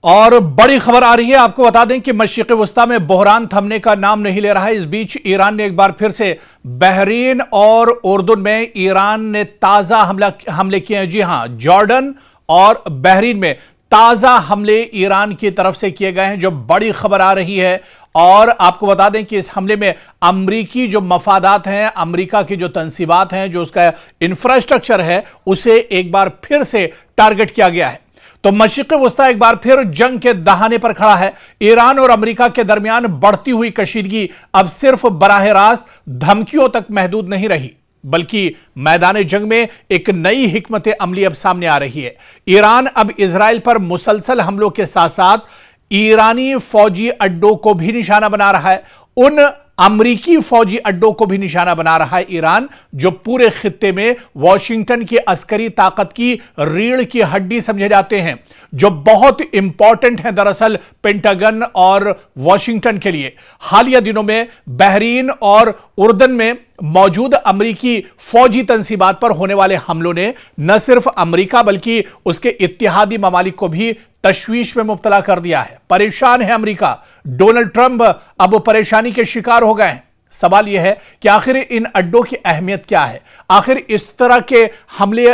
और बड़ी खबर आ रही है। आपको बता दें कि मशरिक़ वस्ता में बहरान थमने का नाम नहीं ले रहा है। इस बीच ईरान ने एक बार फिर से बहरीन और उर्दुन में ईरान ने ताजा हमले किए हैं। जी हां, जॉर्डन और बहरीन में ताजा हमले ईरान की तरफ से किए गए हैं, जो बड़ी खबर आ रही है। और आपको बता दें कि इस हमले में अमरीकी जो मफादात हैं, अमरीका की जो तंसीबात हैं, जो उसका इंफ्रास्ट्रक्चर है, उसे एक बार फिर से टारगेट किया गया है। तो मशरिक़ वस्ता एक बार फिर जंग के दहाने पर खड़ा है। ईरान और अमेरिका के दरमियान बढ़ती हुई कशीदगी अब सिर्फ बराह रास्त धमकियों तक महदूद नहीं रही, बल्कि मैदान जंग में एक नई हिकमत अमली अब सामने आ रही है। ईरान अब इजराइल पर मुसलसल हमलों के साथ साथ ईरानी फौजी अड्डों को भी निशाना बना रहा है। उन अमरीकी फौजी अड्डों को भी निशाना बना रहा है ईरान, जो पूरे खित्ते में वॉशिंगटन की अस्करी ताकत की रीढ़ की हड्डी समझे जाते हैं, जो बहुत इंपॉर्टेंट है दरअसल पेंटागन और वॉशिंगटन के लिए। हालिया दिनों में बहरीन और उर्दन में मौजूद अमरीकी फौजी तंसीबात पर होने वाले हमलों ने न सिर्फ अमरीका बल्कि उसके इत्तेहादी ममालिक को भी तशवीश में मुब्तला कर दिया है। परेशान है अमरीका। डोनाल्ड ट्रंप अब परेशानी के शिकार हो गए हैं। सवाल यह है कि आखिर इन अड्डों की अहमियत क्या है? आखिर इस तरह के हमले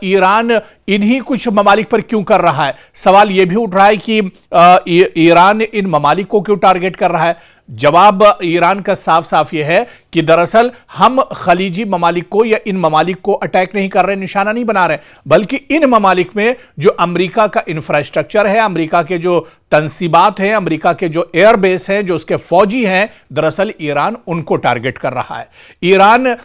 ईरान इन्हीं कुछ ममालिक पर क्यों कर रहा है? सवाल यह भी उठ रहा है कि ईरान इन ममालिक को क्यों टारगेट कर रहा है? जवाब ईरान का साफ साफ यह है कि दरअसल हम खलीजी ममालिक को या इन ममालिक को अटैक नहीं कर रहे, निशाना नहीं बना रहे, बल्कि इन ममालिक में जो अमेरिका का इंफ्रास्ट्रक्चर है, अमेरिका के जो तंसीबात हैं, अमेरिका के जो एयरबेस हैं, जो उसके फौजी हैं, दरअसल ईरान उनको टारगेट कर रहा है। ईरान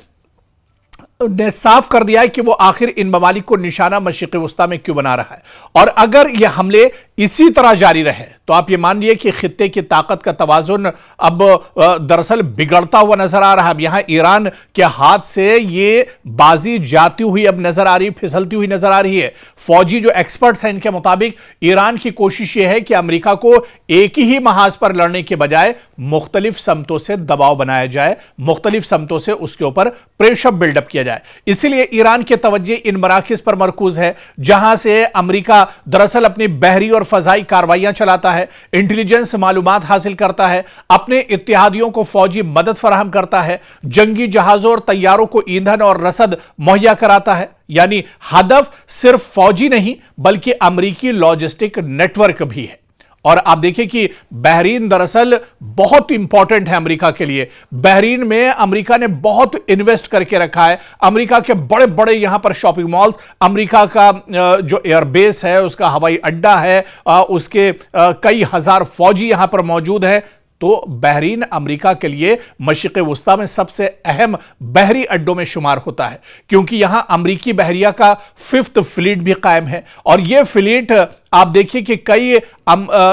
ने साफ कर दिया है कि वो आखिर इन ममालिक को निशाना मशरिक़ वस्ता में क्यों बना रहा है। और अगर ये हमले इसी तरह जारी रहे तो आप ये मान लिए कि खित्ते की ताकत का तवाजुन अब दरअसल बिगड़ता हुआ नजर आ रहा है। अब यहां ईरान के हाथ से ये बाजी जाती हुई अब नजर आ रही, फिसलती हुई नजर आ रही है। फौजी जो एक्सपर्ट्स हैं, इनके मुताबिक ईरान की कोशिश यह है कि अमेरिका को एक ही महाज पर लड़ने के बजाय मुख्तलिफ समतों से दबाव बनाया जाए, मुख्तलिफ समतों से उसके ऊपर प्रेशर बिल्डअप किया जाए। इसीलिए ईरान के तवज्जो इन मराकिज पर मरकूज है, जहां से अमेरिका दरअसल अपनी बहरी और फजाई कार्रवाइयां चलाता है, इंटेलिजेंस मालूमात हासिल करता है, अपने इत्तेहादियों को फौजी मदद फराहम करता है, जंगी जहाजों और तैयारों को ईंधन और रसद मुहैया कराता है। यानी हदफ सिर्फ फौजी नहीं बल्कि अमेरिकी लॉजिस्टिक नेटवर्क भी है। और आप देखिए कि बहरीन दरअसल बहुत इंपॉर्टेंट है अमेरिका के लिए। बहरीन में अमेरिका ने बहुत इन्वेस्ट करके रखा है। अमेरिका के बड़े बड़े यहां पर शॉपिंग मॉल्स, अमेरिका का जो एयरबेस है, उसका हवाई अड्डा है, उसके कई हजार फौजी यहां पर मौजूद है। तो बहरीन अमेरिका के लिए मशरिक़ वस्ता में सबसे अहम बहरी अड्डों में शुमार होता है, क्योंकि यहां अमेरिकी बहरिया का 5th फ्लीट भी कायम है। और यह फ्लीट आप देखिए कि कई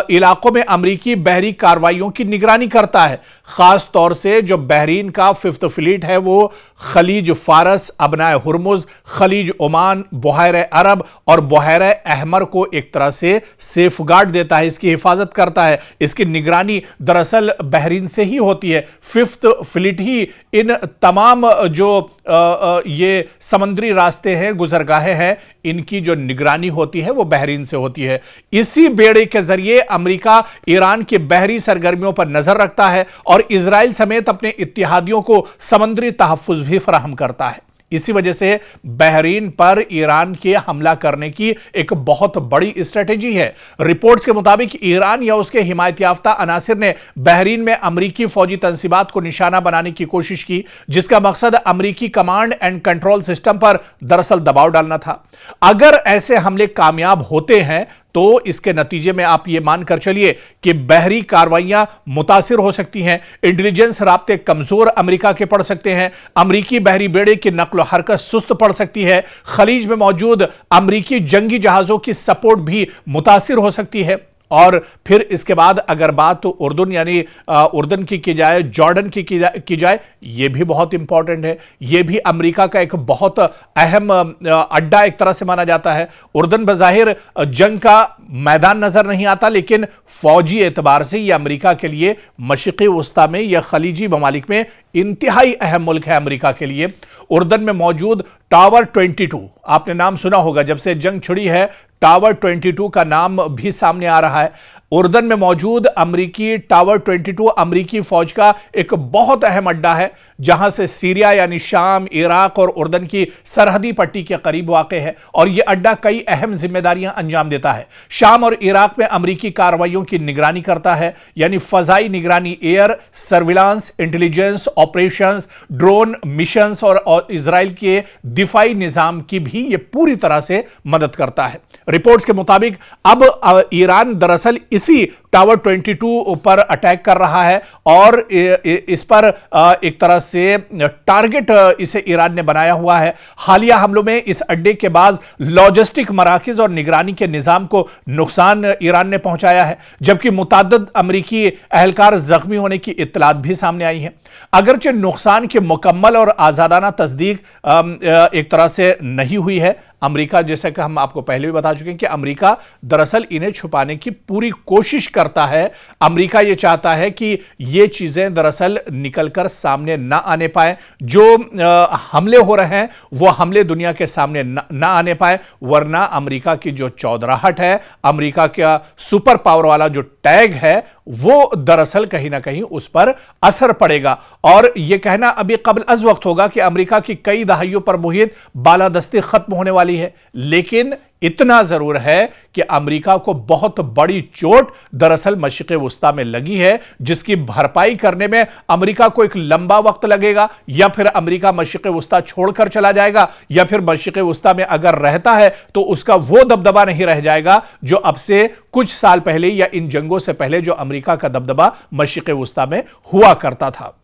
इलाकों में अमेरिकी बहरी कार्रवाइयों की निगरानी करता है। खास तौर से जो बहरीन का 5th फ्लीट है वो खलीज फारस, अबनाए हुर्मुज, खलीज ओमान, बहरे अरब और बहरे अहमर को एक तरह से सेफगार्ड देता है, इसकी हिफाजत करता है। इसकी निगरानी दरअसल बहरीन से ही होती है। 5th फ्लीट ही इन तमाम जो ये समुद्री रास्ते हैं, गुजरगाहें हैं, इनकी जो निगरानी होती है वो बहरीन से होती है। इसी बेड़े के जरिए अमेरिका ईरान की बहरी सरगर्मियों पर नजर रखता है और इजराइल समेत अपने इत्तेहादियों को समुद्री तहफ्फुज़ भी फराहम करता है। इसी वजह से बहरीन पर ईरान के हमला करने की एक बहुत बड़ी स्ट्रेटेजी है। रिपोर्ट्स के मुताबिक ईरान या उसके हिमायत याफ्ता अनासिर ने बहरीन में अमरीकी फौजी तंसीबात को निशाना बनाने की कोशिश की, जिसका मकसद अमरीकी कमांड एंड कंट्रोल सिस्टम पर दरअसल दबाव डालना था। अगर ऐसे हमले कामयाब होते हैं तो इसके नतीजे में आप ये मानकर चलिए कि बहरी कार्रवाइयां मुतासिर हो सकती हैं, इंटेलिजेंस राब्ते कमजोर अमेरिका के पड़ सकते हैं, अमेरिकी बहरी बेड़े की नक्ल हरकत सुस्त पड़ सकती है, खलीज में मौजूद अमेरिकी जंगी जहाजों की सपोर्ट भी मुतासिर हो सकती है। और फिर इसके बाद अगर बात तो उर्दुन यानी उर्दन की जाए, जॉर्डन की जाए, यह भी बहुत इंपॉर्टेंट है। यह भी अमेरिका का एक बहुत अहम अड्डा एक तरह से माना जाता है। उर्दन बज़ाहिर जंग का मैदान नजर नहीं आता, लेकिन फौजी एतबार से यह अमेरिका के लिए मशरिक़ वस्ता में या खलीजी ममालिक में इंतहाई अहम मुल्क है अमेरिका के लिए। उर्दन में मौजूद टावर 22, आपने नाम सुना होगा, जब से जंग छिड़ी है टावर 22 का नाम भी सामने आ रहा है। उर्दन में मौजूद अमरीकी टावर 22 अमरीकी फौज का एक बहुत अहम अड्डा है, जहां से सीरिया यानी शाम, इराक और उर्दन की सरहदी पट्टी के करीब वाक़े है और यह अड्डा कई अहम जिम्मेदारियां अंजाम देता है। शाम और इराक में अमरीकी कार्रवाइयों की निगरानी करता है, यानी फजाई निगरानी, air surveillance, intelligence operations, drone missions और इजराइल के दिफाई निजाम की भी यह पूरी तरह से मदद करता है। रिपोर्ट्स के मुताबिक अब ईरान दरअसल इसी टावर 22 पर अटैक कर रहा है और इस पर एक तरह से टारगेट इसे ईरान ने बनाया हुआ है। हालिया हमलों में इस अड्डे के बाद लॉजिस्टिक मराकज और निगरानी के निजाम को नुकसान ईरान ने पहुंचाया है, जबकि मुतअद्दिद अमरीकी एहलकार जख्मी होने की इत्तलात भी सामने आई है। अगरचे नुकसान की मुकम्मल और आजादाना तस्दीक एक तरह से नहीं हुई है। अमेरिका, जैसा कि हम आपको पहले भी बता चुके हैं कि अमेरिका दरअसल इन्हें छुपाने की पूरी कोशिश करता है। अमेरिका यह चाहता है कि ये चीजें दरअसल निकलकर सामने ना आने पाए, जो हमले हो रहे हैं वो हमले दुनिया के सामने ना आने पाए, वरना अमेरिका की जो चौधराहट है, अमेरिका का सुपर पावर वाला जो टैग है, वो दरअसल कहीं ना कहीं उस पर असर पड़ेगा। और यह कहना अभी कबल अज वक्त होगा कि अमेरिका की कई दहाइयों पर मुहित बालादस्ती खत्म होने वाली है, लेकिन इतना जरूर है कि अमेरिका को बहुत बड़ी चोट दरअसल मशरिक़ वुस्ता में लगी है, जिसकी भरपाई करने में अमेरिका को एक लंबा वक्त लगेगा, या फिर अमेरिका मशरिक़ वुस्ता छोड़कर चला जाएगा, या फिर मशरिक़ वुस्ता में अगर रहता है तो उसका वो दबदबा नहीं रह जाएगा जो अब से कुछ साल पहले या इन जंगों से पहले जो अमेरिका का दबदबा मशरिक़ वुस्ता में हुआ करता था।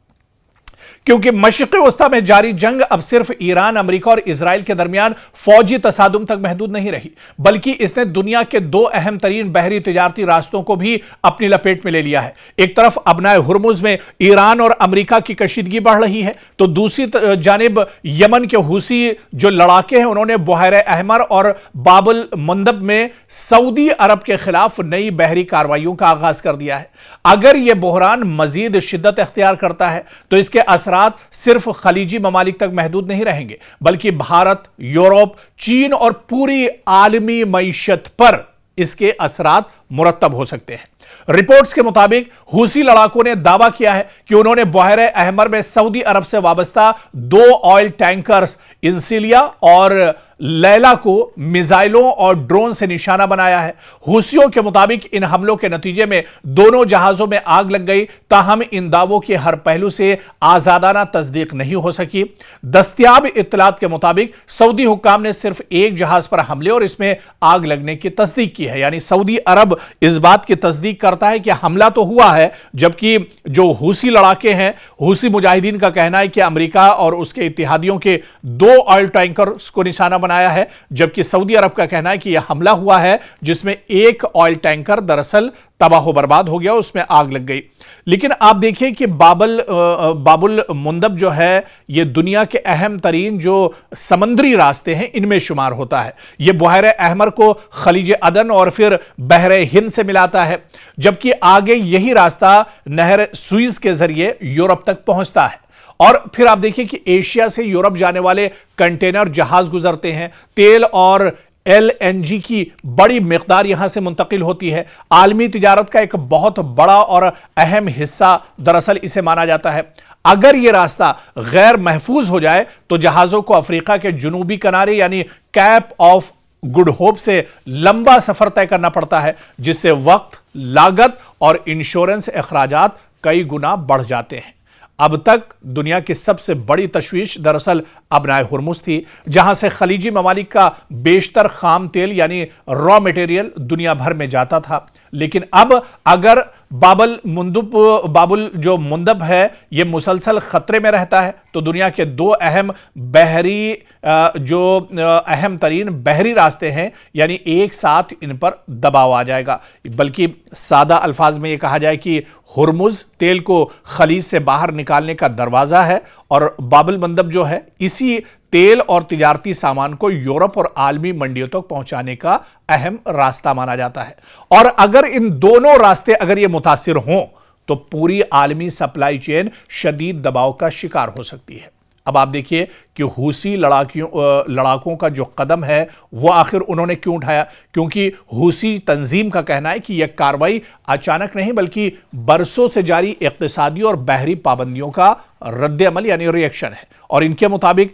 क्योंकि मशरिक़ वुस्ता में जारी जंग अब सिर्फ ईरान, अमेरिका और इजराइल के दरमियान फौजी तसादुम तक महदूद नहीं रही, बल्कि इसने दुनिया के दो अहम तरीन बहरी तिजारती रास्तों को भी अपनी लपेट में ले लिया है। एक तरफ अबनाए हुर्मुज में ईरान और अमेरिका की कशीदगी बढ़ रही है, तो दूसरी जानिब यमन के हुसी जो लड़ाके हैं, उन्होंने बुहैरे अहमर और बाबुल मंदब में सऊदी अरब के खिलाफ नई बहरी कार्रवाइयों का आगाज कर दिया है। अगर यह बहरान मजीद शिद्दत इख्तियार करता है तो इसके असरात सिर्फ खलीजी ममालिक तक महदूद नहीं रहेंगे, बल्कि भारत, यूरोप, चीन और पूरी आलमी मईशत पर इसके असरात मुरत्तब हो सकते हैं। रिपोर्ट्स के मुताबिक हुसी लड़ाकों ने दावा किया है कि उन्होंने बुहैरे अहमर में सऊदी अरब से वाबस्ता 2 ऑयल टैंकर्स इंसिलिया और लैला को मिसाइलों और ड्रोन से निशाना बनाया है। हुसियों के मुताबिक इन हमलों के नतीजे में दोनों जहाजों में आग लग गई, ताहम इन दावों के हर पहलू से आजादाना तस्दीक नहीं हो सकी। दस्तयाब इत्तलात के मुताबिक सऊदी हुक्काम ने सिर्फ एक जहाज पर हमले और इसमें आग लगने की तस्दीक की है, यानी सऊदी अरब इस बात की तस्दीक करता है कि हमला तो हुआ है, जबकि जो हुसी लड़ाके हैं, हुसी मुजाहिदीन का कहना है कि अमेरिका और उसके इत्तेहादियों के 2 ऑयल टैंकर्स को निशाना बनाया है, जबकि सऊदी अरब का कहना है कि यह हमला हुआ है जिसमें एक ऑयल टैंकर दरअसल तबाह बर्बाद हो गया, उसमें आग लग गई। लेकिन आप देखिए कि बाबुल मुंदब जो है, यह दुनिया के अहम तरीन जो समंदरी रास्ते हैं इनमें शुमार होता है। यह बुहैरे अहमर को खलीज अदन और फिर बहरे हिंद से मिलाता है, जबकि आगे यही रास्ता नहर सुइज के जरिए यूरोप तक पहुंचता है। और फिर आप देखिए कि एशिया से यूरोप जाने वाले कंटेनर जहाज गुजरते हैं, तेल और LNG की बड़ी मिकदार यहां से मुंतकिल होती है। आलमी तिजारत का एक बहुत बड़ा और अहम हिस्सा दरअसल इसे माना जाता है। अगर यह रास्ता गैर महफूज हो जाए तो जहाजों को अफ्रीका के जुनूबी किनारे यानी कैप ऑफ गुड होप से लंबा सफर तय करना पड़ता है, जिससे वक्त, लागत और इंश्योरेंस अखराजात कई गुना बढ़ जाते हैं। अब तक दुनिया की सबसे बड़ी तशवीश दरअसल अबनाए हुर्मुज थी, जहां से खलीजी ममालिक का बेशतर खाम तेल यानी रॉ मटेरियल दुनिया भर में जाता था। लेकिन अब अगर बाबुल जो मुंदब है ये मुसलसल खतरे में रहता है, तो दुनिया के 2 अहम बहरी जो अहम तरीन बहरी रास्ते हैं, यानी एक साथ इन पर दबाव आ जाएगा। बल्कि सादा अल्फाज में यह कहा जाए कि हुर्मुज तेल को खलीज से बाहर निकालने का दरवाजा है और बाबुल मंदब जो है इसी तेल और तिजारती सामान को यूरोप और आलमी मंडियों तक पहुंचाने का अहम रास्ता माना जाता है। और अगर इन दोनों रास्ते अगर ये मुतासिर हों तो पूरी आलमी सप्लाई चेन शदीद दबाव का शिकार हो सकती है। अब आप देखिए कि हूसी लड़ाकों का जो कदम है वो आखिर उन्होंने क्यों उठाया, क्योंकि हूसी तंजीम का कहना है कि यह कार्रवाई अचानक नहीं बल्कि बरसों से जारी इक्तिसादी और बहरी पाबंदियों का रद्द-ए-अमल यानी रिएक्शन है। और इनके मुताबिक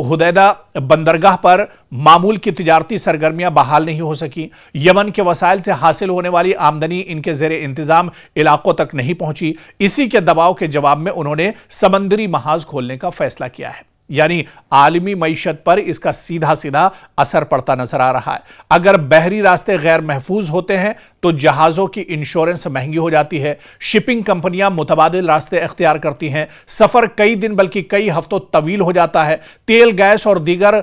हुदैदा बंदरगाह पर मामूल की तिजारती सरगर्मियां बहाल नहीं हो सकी, यमन के वसाइल से हासिल होने वाली आमदनी इनके जेरे इंतजाम इलाकों तक नहीं पहुंची। इसी के दबाव के जवाब में उन्होंने समंदरी महाज खोलने का फैसला किया है, यानी आलमी मईशत पर इसका सीधा सीधा असर पड़ता नजर आ रहा है। अगर बहरी रास्ते गैर महफूज होते हैं तो जहाजों की इंश्योरेंस महंगी हो जाती है, शिपिंग कंपनियां मुतबादिल रास्ते इख्तियार करती हैं, सफर कई दिन बल्कि कई हफ्तों तवील हो जाता है, तेल गैस और दीगर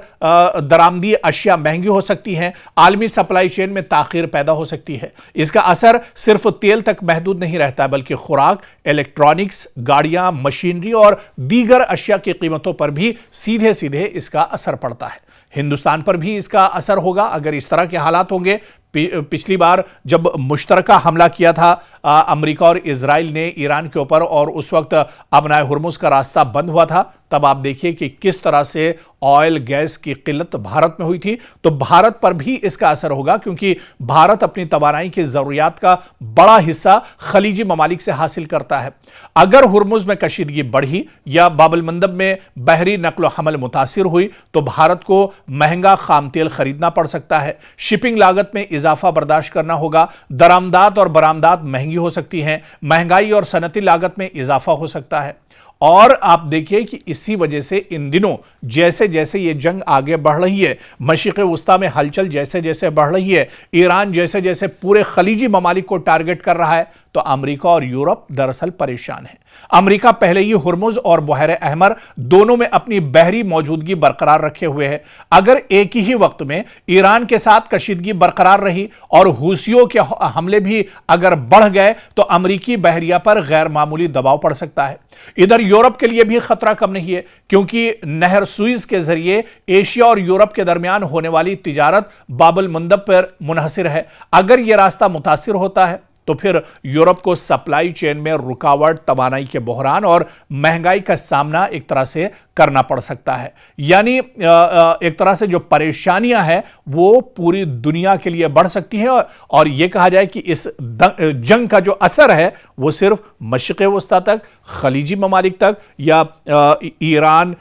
दरामदी अशिया महंगी हो सकती हैं, आलमी सप्लाई चेन में ताखीर पैदा हो सकती है। इसका असर सिर्फ तेल तक महदूद नहीं रहता बल्कि खुराक, इलेक्ट्रॉनिक्स, गाड़ियां, मशीनरी और दीगर अशिया की कीमतों पर भी सीधे सीधे इसका असर पड़ता है। हिंदुस्तान पर भी इसका असर होगा अगर इस तरह के हालात होंगे। पिछली बार जब मुश्तरका हमला किया था अमेरिका और इजराइल ने ईरान के ऊपर और उस वक्त अबनाए हुर्मुज का रास्ता बंद हुआ था, तब आप देखिए कि किस तरह से ऑयल गैस की किल्लत भारत में हुई थी। तो भारत पर भी इसका असर होगा क्योंकि भारत अपनी तवानाई की जरूरियात का बड़ा हिस्सा खलीजी ममालिक से हासिल करता है। अगर हुर्मुज में कशीदगी बढ़ी या बाब अल मंदब में बहरी नकलो हमल मुतासिर हुई तो भारत को महंगा खाम तेल खरीदना पड़ सकता है, शिपिंग लागत में इजाफा बर्दाश्त करना होगा, दरामदात और बरामदात महंगी हो सकती हैं, महंगाई और सनती लागत में इजाफा हो सकता है। और आप देखिए कि इसी वजह से इन दिनों जैसे जैसे ये जंग आगे बढ़ रही है, मशरिक़ वुस्ता में हलचल जैसे जैसे बढ़ रही है, ईरान जैसे जैसे पूरे खलीजी ममालिक को टारगेट कर रहा है, तो अमेरिका और यूरोप दरअसल परेशान है। अमेरिका पहले ही हुर्मुज और बहरे अहमर दोनों में अपनी बहरी मौजूदगी बरकरार रखे हुए है। अगर एक ही वक्त में ईरान के साथ कशीदगी बरकरार रही और हूसियों के हमले भी अगर बढ़ गए तो अमेरिकी बहरिया पर गैर मामूली दबाव पड़ सकता है। इधर यूरोप के लिए भी खतरा कम नहीं है क्योंकि नहर सुइज के जरिए एशिया और यूरोप के दरमियान होने वाली तिजारत बाब अल मंदब पर मुनहसिर है। अगर यह रास्ता मुतासिर होता है तो फिर यूरोप को सप्लाई चेन में रुकावट, तवानाई के बहरान और महंगाई का सामना एक तरह से करना पड़ सकता है। यानी एक तरह से जो परेशानियां हैं वो पूरी दुनिया के लिए बढ़ सकती हैं और यह कहा जाए कि इस जंग का जो असर है वो सिर्फ मशरिक़ वुस्ता तक, खलीजी ममालिक तक या ईरान,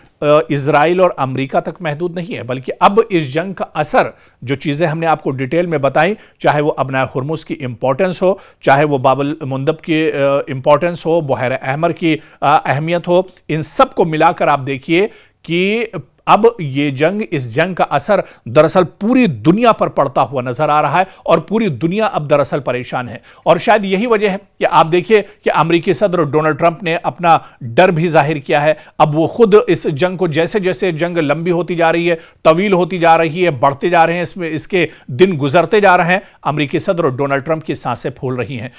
इजराइल और अमेरिका तक महदूद नहीं है, बल्कि अब इस जंग का असर जो चीज़ें हमने आपको डिटेल में बताई, चाहे वो अबनाए हुर्मुज की इंपॉर्टेंस हो, चाहे वो बाब अल मंदब की इंपॉर्टेंस हो, बहरे अहमर की अहमियत हो, इन सब को मिलाकर आप देखिए कि अब ये जंग, इस जंग का असर दरअसल पूरी दुनिया पर पड़ता हुआ नजर आ रहा है और पूरी दुनिया अब दरअसल परेशान है। और शायद यही वजह है कि आप देखिए कि अमेरिकी सदर डोनाल्ड ट्रंप ने अपना डर भी जाहिर किया है। अब वो खुद इस जंग को, जैसे जैसे जंग लंबी होती जा रही है, तवील होती जा रही है, बढ़ते जा रहे हैं, इसमें इसके दिन गुजरते जा रहे हैं, अमेरिकी सदर डोनाल्ड ट्रंप की सांसें फूल रही हैं।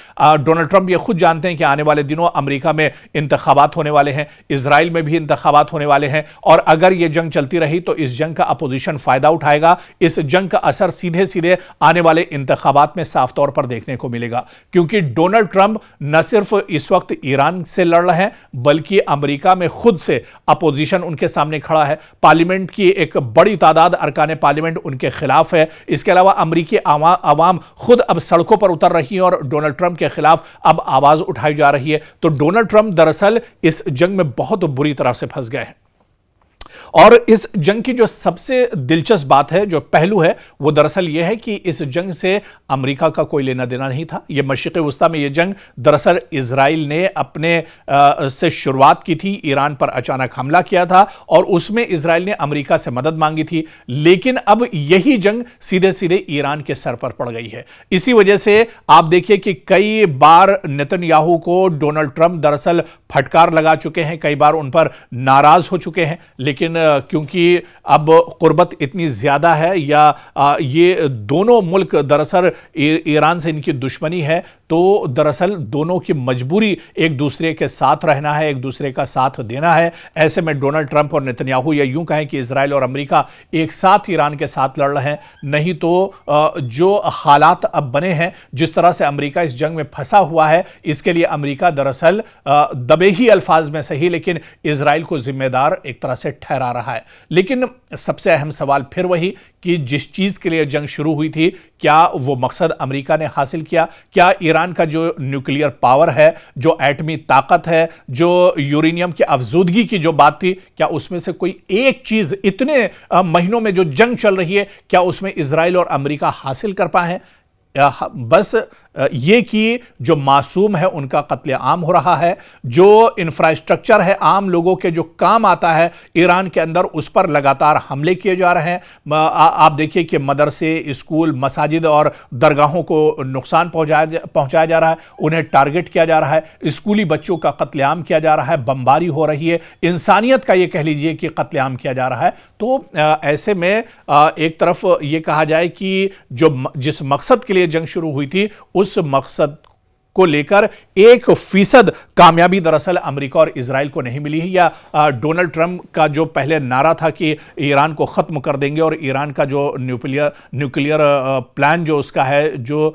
डोनाल्ड ट्रंप ये खुद जानते हैं कि आने वाले दिनों अमेरिका में इंतखाबात होने वाले हैं, इसराइल में भी इंतखाबात होने वाले हैं और अगर ये जंग चलती रही तो इस जंग का अपोजिशन फायदा उठाएगा। इस जंग का असर सीधे सीधे आने वाले इंतखाबात में साफ तौर पर देखने को मिलेगा क्योंकि डोनाल्ड ट्रंप न सिर्फ इस वक्त ईरान से लड़ रहे हैं बल्कि अमेरिका में खुद से अपोजिशन उनके सामने खड़ा है। पार्लियामेंट की एक बड़ी तादाद अरकान पार्लियामेंट उनके खिलाफ है। इसके अलावा अमेरिकी आवाम खुद अब सड़कों पर उतर रही है और डोनाल्ड ट्रंप के खिलाफ अब आवाज उठाई जा रही है। तो डोनाल्ड ट्रंप दरअसल इस जंग में बहुत बुरी तरह से फंस गए हैं। और इस जंग की जो सबसे दिलचस्प बात है, जो पहलू है, वो दरअसल यह है कि इस जंग से अमेरिका का कोई लेना देना नहीं था। यह मशरिक़ वुस्ता में यह जंग दरअसल इजराइल ने अपने से शुरुआत की थी, ईरान पर अचानक हमला किया था और उसमें इजराइल ने अमेरिका से मदद मांगी थी। लेकिन अब यही जंग सीधे सीधे ईरान के सर पर पड़ गई है। इसी वजह से आप देखिए कि कई बार नेतन्याहू को डोनाल्ड ट्रंप दरअसल फटकार लगा चुके हैं, कई बार उन पर नाराज हो चुके हैं, लेकिन क्योंकि अब कुर्बत इतनी ज्यादा है या ये दोनों मुल्क दरअसल ईरान से इनकी दुश्मनी है, तो दरअसल दोनों की मजबूरी एक दूसरे के साथ रहना है, एक दूसरे का साथ देना है। ऐसे में डोनाल्ड ट्रंप और नेतन्याहू या यूं कहें कि इजराइल और अमेरिका एक साथ ईरान के साथ लड़ रहे हैं। नहीं तो जो हालात अब बने हैं, जिस तरह से अमेरिका इस जंग में फंसा हुआ है, इसके लिए अमेरिका दरअसल दबे ही अल्फाज में सही लेकिन इजराइल को जिम्मेदार एक तरह से ठहरा रहा है। लेकिन सबसे अहम सवाल फिर वही कि जिस चीज के लिए जंग शुरू हुई थी, क्या वो मकसद अमेरिका ने हासिल किया? क्या ईरान का जो न्यूक्लियर पावर है, जो एटमी ताकत है, जो यूरेनियम की अफजूदगी की जो बात थी, क्या उसमें से कोई एक चीज इतने महीनों में जो जंग चल रही है, क्या उसमें इजराइल और अमेरिका हासिल कर पाए हैं? बस ये कि जो मासूम है उनका कत्लेआम हो रहा है, जो इंफ्रास्ट्रक्चर है आम लोगों के जो काम आता है ईरान के अंदर, उस पर लगातार हमले किए जा रहे हैं। आप देखिए कि मदरसे, स्कूल, मसाजिद और दरगाहों को नुकसान पहुंचाया जा रहा है, उन्हें टारगेट किया जा रहा है, स्कूली बच्चों का कत्लेआम किया जा रहा है, बमबारी हो रही है, इंसानियत का ये कह लीजिए कि कत्लेआम किया जा रहा है। तो ऐसे में एक तरफ ये कहा जाए कि जिस मकसद के लिए जंग शुरू हुई थी, उस मकसद को लेकर 1% कामयाबी दरअसल अमेरिका और इजराइल को नहीं मिली है। या डोनाल्ड ट्रंप का जो पहले नारा था कि ईरान को खत्म कर देंगे और ईरान का जो न्यूक्लियर प्लान जो उसका है, जो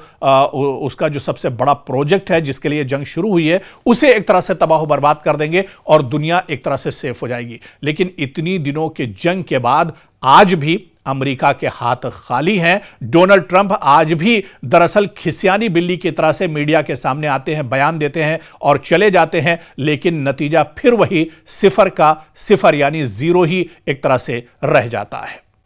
उसका जो सबसे बड़ा प्रोजेक्ट है जिसके लिए जंग शुरू हुई है, उसे एक तरह से तबाह बर्बाद कर देंगे और दुनिया एक तरह से सेफ हो जाएगी। लेकिन इतनी दिनों के जंग के बाद आज भी अमेरिका के हाथ खाली हैं। डोनाल्ड ट्रंप आज भी दरअसल खिसियानी बिल्ली की तरह से मीडिया के सामने आते हैं, बयान देते हैं और चले जाते हैं, लेकिन नतीजा फिर वही 0 का 0 यानी 0 ही एक तरह से रह जाता है।